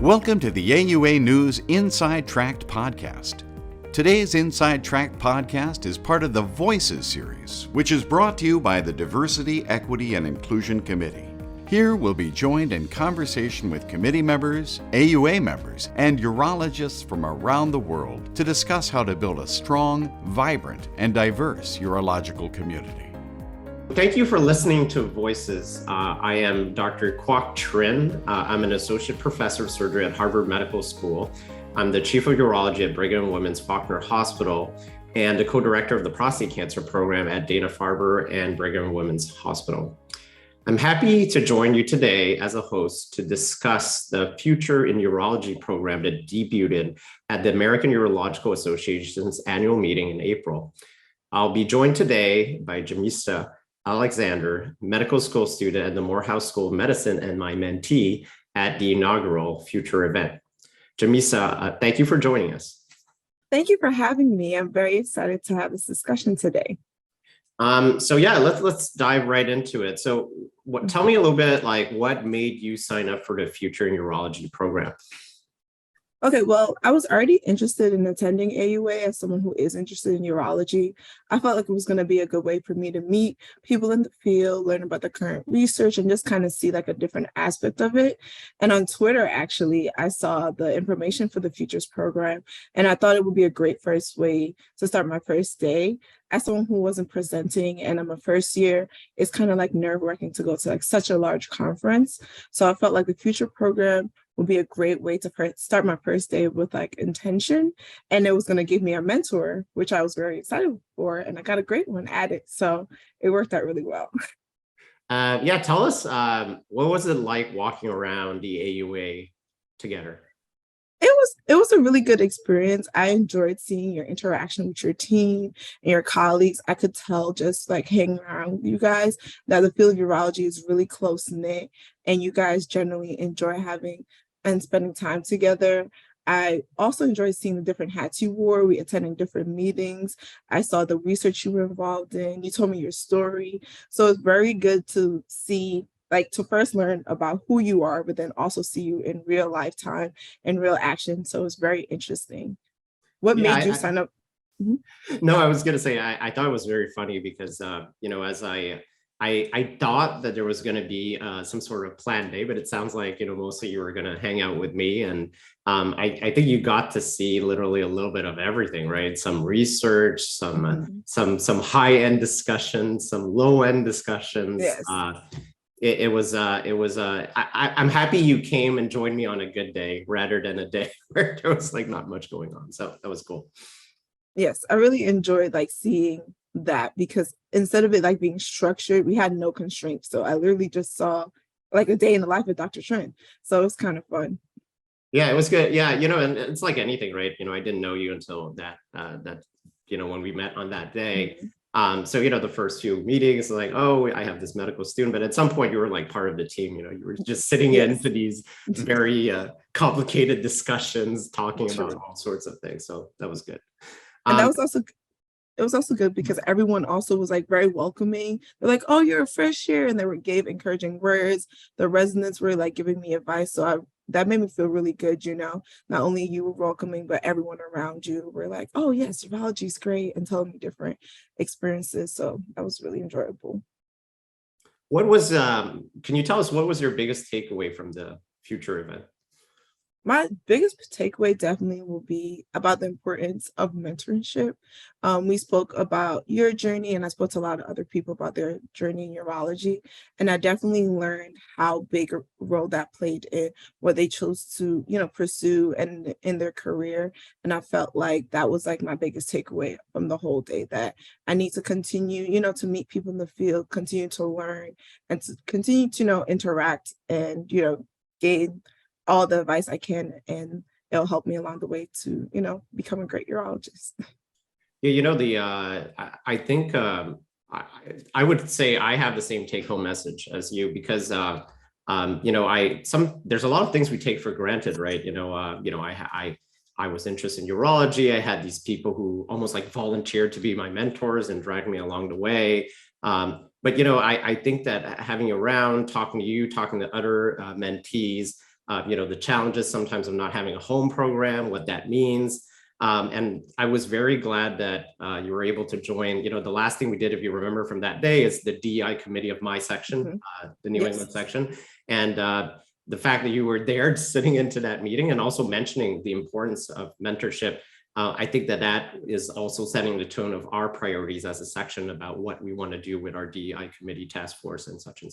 Welcome to the AUA News Inside Tract podcast. Today's Inside Tract podcast is part of the Voices series, which is brought to you by the Diversity, Equity, and Inclusion Committee. Here we'll be joined in conversation with committee members, AUA members, and urologists from around the world to discuss how to build a strong, vibrant, and diverse urological community. Thank you for listening to Voices. I am Dr. Quoc-Dien Trinh. I'm an associate professor of surgery at Harvard Medical School. I'm the chief of urology at Brigham and Women's Faulkner Hospital and the co-director of the prostate cancer program at Dana-Farber and Brigham and Women's Hospital. I'm happy to join you today as a host to discuss the Future in Urology program that debuted at the American Urological Association's annual meeting in April. I'll be joined today by Jameshisa Alexander, medical school student at the Morehouse School of Medicine and my mentee at the inaugural Future event. Jameshisa, thank you for joining us. Thank you for having me. I'm very excited to have this discussion today. Let's dive right into it. So tell me a little bit, what made you sign up for the Future in Urology program? Okay, well, I was already interested in attending AUA as someone who is interested in urology. I felt like it was going to be a good way for me to meet people in the field, learn about the current research, and just kind of see a different aspect of it. And on Twitter, actually, I saw the information for the Futures program, and I thought it would be a great first way to start my first day. As someone who wasn't presenting and I'm a first year, it's kind of nerve-wracking to go to such a large conference. So I felt like the Future program would be a great way to start my first day with intention. And it was going to give me a mentor, which I was very excited for. And I got a great one at it. So it worked out really well. Tell us, what was it like walking around the AUA together? It was a really good experience. I enjoyed seeing your interaction with your team and your colleagues. I could tell just hanging around with you guys that the field of urology is really close knit and you guys generally enjoy having and spending time together. I also enjoyed seeing the different hats you wore. We attended different meetings. I saw the research you were involved in. You told me your story. So it's very good to see to first learn about who you are, but then also see you in real lifetime and real action. So it's very interesting. What made you sign up? Mm-hmm. No, I was going to say, I thought it was very funny because, as I thought that there was going to be some sort of planned day, but it sounds like, mostly you were going to hang out with me. And I think you got to see literally a little bit of everything, right? Some research, some high-end discussions, some low-end discussions. Yes. I'm happy you came and joined me on a good day rather than a day where there was not much going on. So that was cool. Yes, I really enjoyed seeing that because instead of it being structured, we had no constraints. So I literally just saw a day in the life of Dr. Trinh. So it was kind of fun. Yeah, it was good. Yeah, and it's like anything, right? I didn't know you until that when we met on that day. Mm-hmm. The first few meetings, I have this medical student, but at some point you were part of the team, you were just sitting into these very complicated discussions, talking about all sorts of things. So that was good. And it was also good because everyone also was very welcoming. They're oh, you're a fresh year. And they gave encouraging words. The residents were giving me advice. So that made me feel really good, Not only you were welcoming, but everyone around you were oh, yes, urology is great and telling me different experiences. So that was really enjoyable. Can you tell us what was your biggest takeaway from the Future event? My biggest takeaway definitely will be about the importance of mentorship. We spoke about your journey, and I spoke to a lot of other people about their journey in urology. And I definitely learned how big a role that played in what they chose to, pursue and in their career. And I felt like that was my biggest takeaway from the whole day, that I need to continue, to meet people in the field, continue to learn, and to continue to, interact and, gain all the advice I can, and it'll help me along the way to, become a great urologist. Yeah, I think I would say I have the same take-home message as you because there's a lot of things we take for granted, right? I was interested in urology. I had these people who almost volunteered to be my mentors and dragged me along the way. But I think that having you around, talking to you, talking to other mentees, the challenges sometimes of not having a home program, what that means. And I was very glad that you were able to join. The last thing we did, if you remember from that day, is the DEI committee of my section, the New England section. And the fact that you were there sitting into that meeting and also mentioning the importance of mentorship, I think that is also setting the tone of our priorities as a section about what we want to do with our DEI committee task force and such,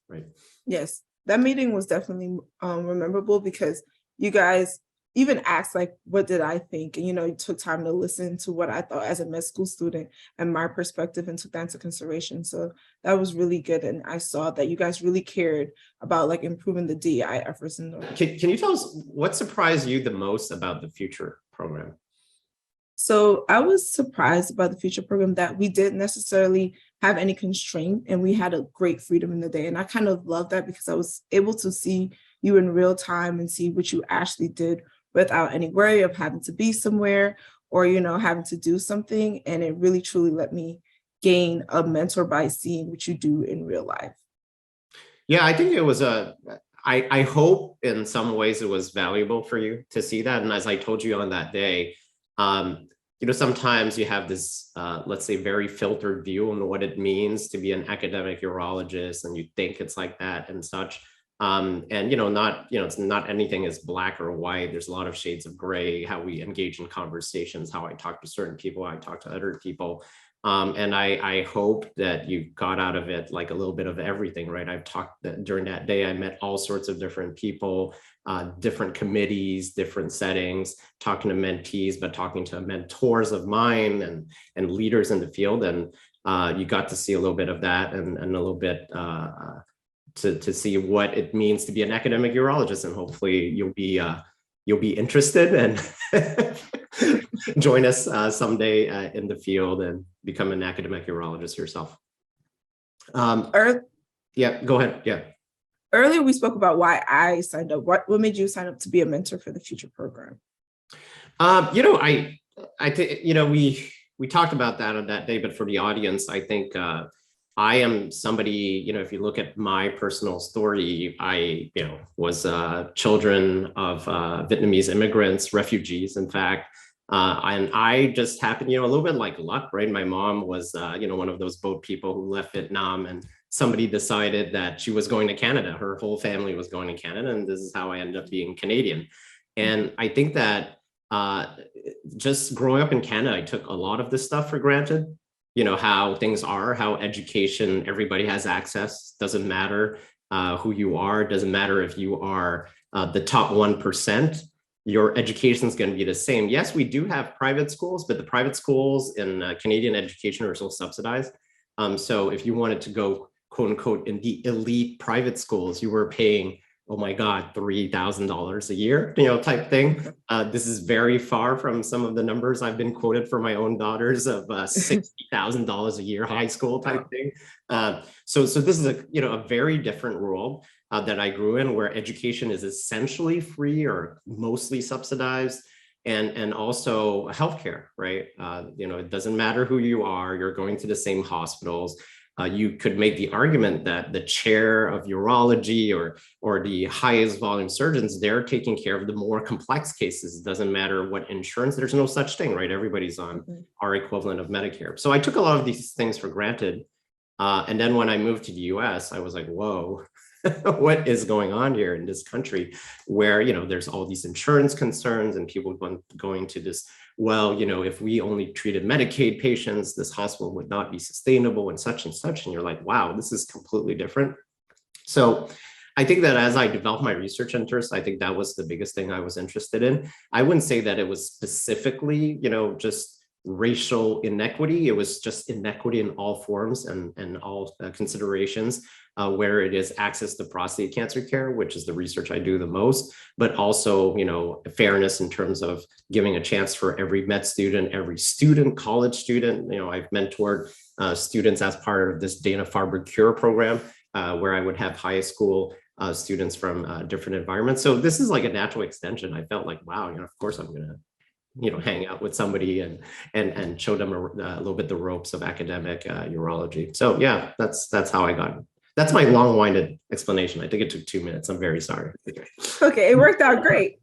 right? Yes, that meeting was definitely memorable because you guys even asked, like, what did I think? And, you took time to listen to what I thought as a med school student and my perspective and took that into consideration. So that was really good. And I saw that you guys really cared about like improving the DEI efforts. Can you tell us what surprised you the most about the future program? So I was surprised about the future program that we didn't necessarily have any constraint and we had a great freedom in the day. And I kind of love that because I was able to see you in real time and see what you actually did without any worry of having to be somewhere or, having to do something. And it really, truly let me gain a mentor by seeing what you do in real life. Yeah, I think it was I hope in some ways it was valuable for you to see that. And as I told you on that day, sometimes you have this, let's say, very filtered view on what it means to be an academic urologist, and you think it's like that and such. It's not anything is black or white. There's a lot of shades of gray, how we engage in conversations, how I talk to certain people, how I talk to other people. And I hope that you got out of it like a little bit of everything, right? I've talked during that day, I met all sorts of different people, different committees, different settings, talking to mentees, but talking to mentors of mine and leaders in the field. And you got to see a little bit of that and a little bit to see what it means to be an academic urologist. And hopefully you'll be interested and join us someday in the field and become an academic urologist yourself. Yeah, go ahead. Yeah. Earlier, we spoke about why I signed up. What made you sign up to be a mentor for the future program? I think, we talked about that on that day, but for the audience, I think I am somebody, if you look at my personal story, I, was children of Vietnamese immigrants, refugees, in fact. And I just happened, a little bit like luck, right? My mom was, one of those boat people who left Vietnam, and somebody decided that she was going to Canada. Her whole family was going to Canada, and this is how I ended up being Canadian. And I think that just growing up in Canada, I took a lot of this stuff for granted. How things are, how education, everybody has access, doesn't matter who you are, doesn't matter if you are the top 1%, your education is going to be the same. Yes, we do have private schools, but the private schools in Canadian education are still subsidized. So if you wanted to go, quote unquote, in the elite private schools, you were paying, oh my God, $3,000 a year, type thing. This is very far from some of the numbers I've been quoted for my own daughters of $60,000 a year, high school type thing. So this is a very different world that I grew in, where education is essentially free or mostly subsidized, and also healthcare, right? It doesn't matter who you are, you're going to the same hospitals. You could make the argument that the chair of urology or the highest volume surgeons, they're taking care of the more complex cases. It doesn't matter what insurance, there's no such thing, right? Everybody's on our equivalent of Medicare. So I took a lot of these things for granted. And then when I moved to the US, I was like, whoa, what is going on here in this country where, there's all these insurance concerns and people going to this, well, if we only treated Medicaid patients, this hospital would not be sustainable and such. And you're like, wow, this is completely different. So I think that as I developed my research interests, I think that was the biggest thing I was interested in. I wouldn't say that it was specifically, just racial inequity. It was just inequity in all forms and all considerations, where it is access to prostate cancer care, which is the research I do the most, but also, fairness in terms of giving a chance for every med student, every student, college student. I've mentored students as part of this Dana-Farber Cure program, where I would have high school students from different environments. So this is like a natural extension. I felt like, wow, of course I'm going to hang out with somebody and show them a little bit the ropes of academic urology. So yeah, that's how I got That's my long-winded explanation. I think it took 2 minutes. I'm very sorry. Okay, it worked out great.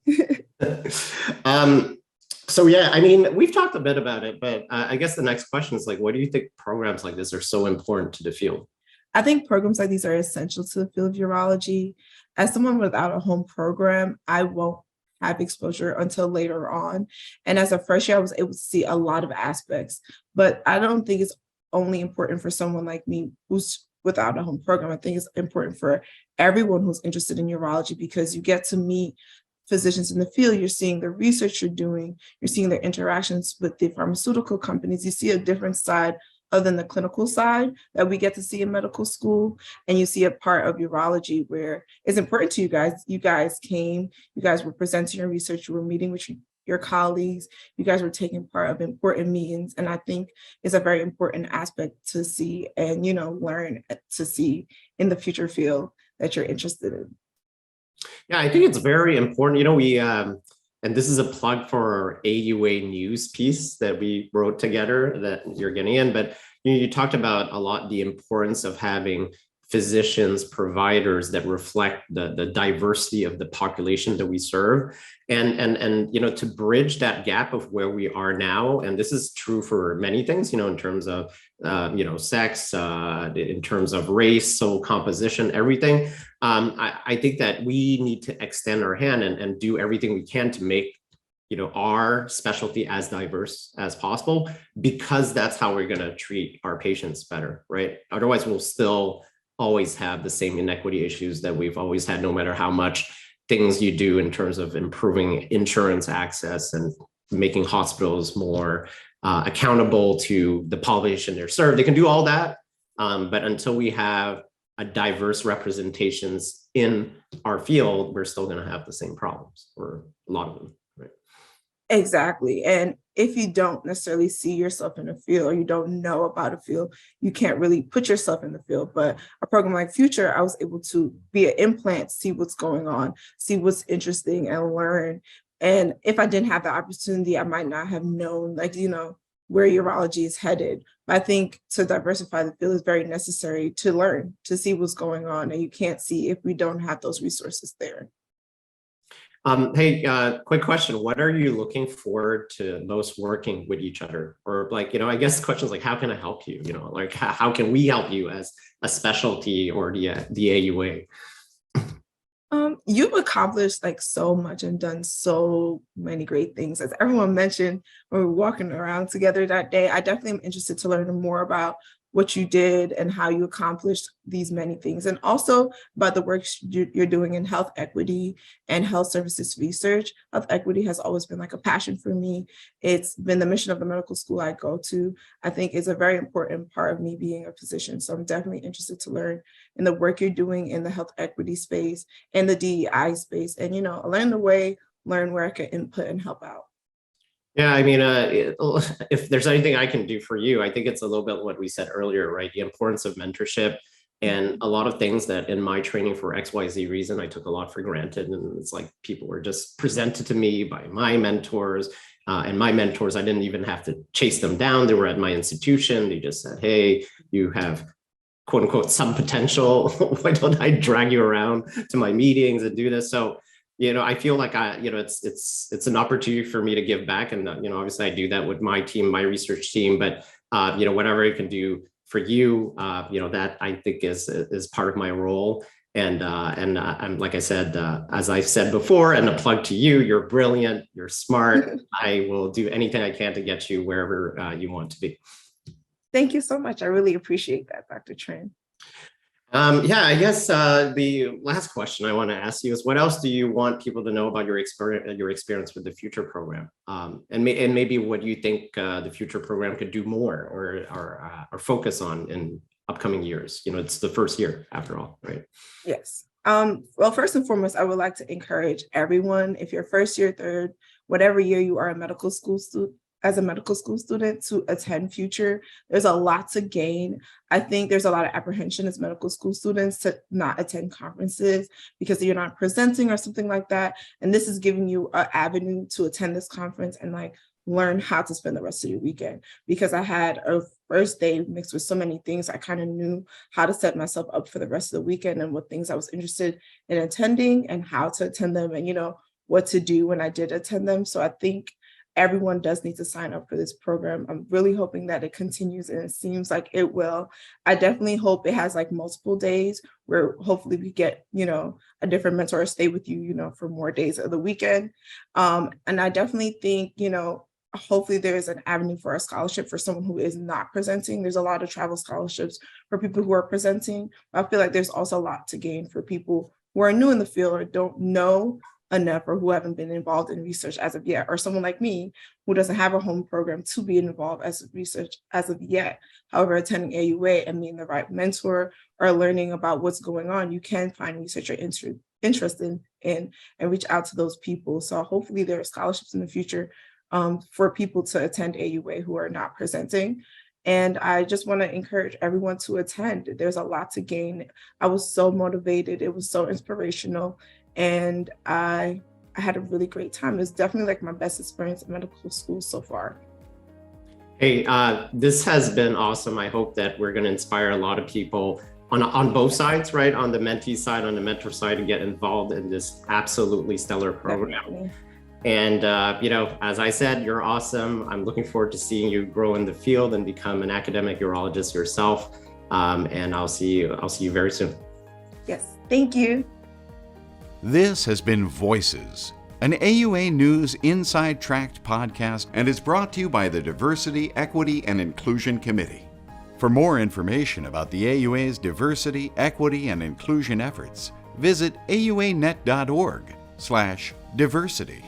So yeah, I mean, we've talked a bit about it, but I guess the next question is like, what do you think programs like this are so important to the field? I think programs like these are essential to the field of urology. As someone without a home program, I won't have exposure until later on. And as a first year, I was able to see a lot of aspects, but I don't think it's only important for someone like me who's without a home program. I think it's important for everyone who's interested in urology because you get to meet physicians in the field, you're seeing the research you're doing, you're seeing their interactions with the pharmaceutical companies, you see a different side other than the clinical side that we get to see in medical school. And you see a part of urology where it's important to you guys. You guys came, you guys were presenting your research, you were meeting with your colleagues, you guys were taking part of important meetings. And I think it's a very important aspect to see and, learn to see in the future field that you're interested in. Yeah, I think it's very important. We, and this is a plug for our AUA news piece that we wrote together that you're getting in, but you talked about a lot the importance of having physicians, providers that reflect the diversity of the population that we serve. And to bridge that gap of where we are now, and this is true for many things, in terms of, sex, in terms of race, soul composition, everything. I think that we need to extend our hand and do everything we can to make our specialty as diverse as possible, because that's how we're going to treat our patients better, right? Otherwise, we'll still always have the same inequity issues that we've always had, no matter how much things you do in terms of improving insurance access and making hospitals more accountable to the population they're served. They can do all that, but until we have a diverse representations in our field, we're still going to have the same problems, or a lot of them. Right? Exactly. And if you don't necessarily see yourself in a field or you don't know about a field, you can't really put yourself in the field. But a program like Future, I was able to be an implant, see what's going on, see what's interesting and learn. And if I didn't have the opportunity, I might not have known, where urology is headed. But I think to diversify the field is very necessary to learn, to see what's going on. And you can't see if we don't have those resources there. Hey, quick question. What are you looking forward to most working with each other? Or I guess questions like, how can I help you? How can we help you as a specialty or the AUA? You've accomplished so much and done so many great things. As everyone mentioned when we were walking around together that day, I definitely am interested to learn more about what you did and how you accomplished these many things, and also about the work you're doing in health equity and health services research. Health equity has always been a passion for me. It's been the mission of the medical school I go to. I think it's a very important part of me being a physician. So I'm definitely interested to learn in the work you're doing in the health equity space and the DEI space, and learn where I can input and help out. Yeah, I mean, if there's anything I can do for you, I think it's a little bit what we said earlier, right? The importance of mentorship, and a lot of things that in my training for XYZ reason, I took a lot for granted. And it's like people were just presented to me by my mentors, and my mentors, I didn't even have to chase them down. They were at my institution. They just said, hey, you have quote unquote some potential. Why don't I drag you around to my meetings and do this? So I feel like it's an opportunity for me to give back. And, obviously I do that with my team, my research team, but, whatever I can do for you, that I think is part of my role. And I'm, like I said, as I've said before, and a plug to you, you're brilliant, you're smart. I will do anything I can to get you wherever you want to be. Thank you so much. I really appreciate that, Dr. Trinh. Yeah, I guess the last question I want to ask you is, what else do you want people to know about your experience with the Future program, and maybe what you think the Future program could do more or focus on in upcoming years? It's the first year after all, right? Yes. Well, first and foremost, I would like to encourage everyone, if you're first year, third, whatever year you are a medical school student, as a medical school student, to attend Future. There's a lot to gain. I think there's a lot of apprehension as medical school students to not attend conferences because you're not presenting or something like that. And this is giving you an avenue to attend this conference and learn how to spend the rest of your weekend, because I had a first day mixed with so many things. I kind of knew how to set myself up for the rest of the weekend and what things I was interested in attending and how to attend them and, what to do when I did attend them. So I think everyone does need to sign up for this program. I'm really hoping that it continues, and it seems like it will. I definitely hope it has like multiple days where hopefully we get, a different mentor stay with you, for more days of the weekend. And I definitely think, hopefully there's an avenue for a scholarship for someone who is not presenting. There's a lot of travel scholarships for people who are presenting. I feel like there's also a lot to gain for people who are new in the field or don't know enough or who haven't been involved in research as of yet, or someone like me who doesn't have a home program to be involved as research as of yet. However, attending AUA and being the right mentor or learning about what's going on, you can find research you're interested in and reach out to those people. So hopefully there are scholarships in the future for people to attend AUA who are not presenting. And I just want to encourage everyone to attend. There's a lot to gain. I was so motivated. It was so inspirational. And I had a really great time. It was definitely like my best experience in medical school so far. Hey, this has been awesome. I hope that we're going to inspire a lot of people on both sides, right? On the mentee side, on the mentor side, to get involved in this absolutely stellar program. Definitely. And, as I said, you're awesome. I'm looking forward to seeing you grow in the field and become an academic urologist yourself. And I'll see you very soon. Yes, thank you. This has been Voices, an AUA News Inside Tract podcast, and is brought to you by the Diversity, Equity, and Inclusion Committee. For more information about the AUA's diversity, equity, and inclusion efforts, visit auanet.org/diversity.